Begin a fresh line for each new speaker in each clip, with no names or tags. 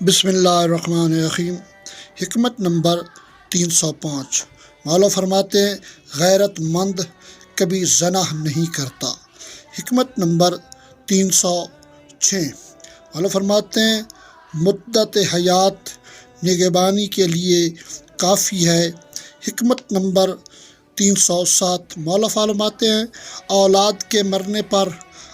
بسم اللہ الرحمن الرحیم۔ حکمت نمبر 305۔ مولا فرماتے ہیں غیرت مند کبھی زنا نہیں کرتا۔ حکمت نمبر 306۔ مولا فرماتے ہیں مدت حیات نگہبانی کے لیے کافی ہے۔ حکمت نمبر 307۔ مولا فرماتے ہیں اولاد کے مرنے پر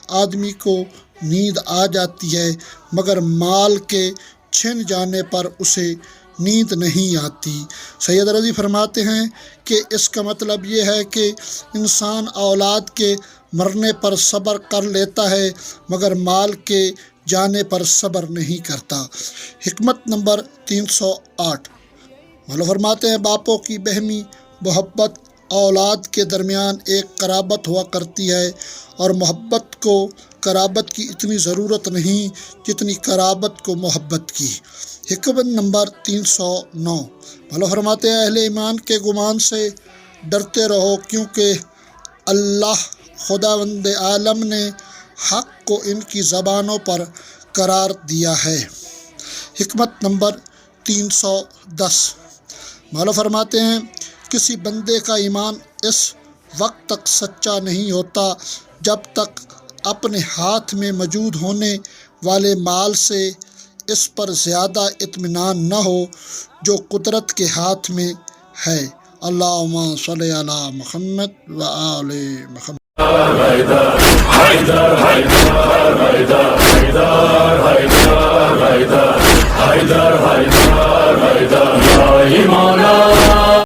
آدمی کو نیند آ جاتی ہے مگر مال کے چھن جانے پر اسے نیند نہیں آتی۔ سید رضی فرماتے ہیں کہ اس کا مطلب یہ ہے کہ انسان اولاد کے مرنے پر صبر کر لیتا ہے مگر مال کے جانے پر صبر نہیں کرتا۔ حکمت نمبر 308۔ مولا فرماتے ہیں باپوں کی بہمی محبت اولاد کے درمیان ایک قرابت ہوا کرتی ہے اور محبت کو قرابت کی اتنی ضرورت نہیں جتنی قرابت کو محبت کی۔ حکمت نمبر 309۔ مولا فرماتے ہیں اہل ایمان کے گمان سے ڈرتے رہو کیونکہ اللہ خداوند عالم نے حق کو ان کی زبانوں پر قرار دیا ہے۔ حکمت نمبر 310۔ مولا فرماتے ہیں کسی بندے کا ایمان اس وقت تک سچا نہیں ہوتا جب تک اپنے ہاتھ میں موجود ہونے والے مال سے اس پر زیادہ اطمینان نہ ہو جو قدرت کے ہاتھ میں ہے۔ اللہم صلی علی محمد و آل محمد۔
مولا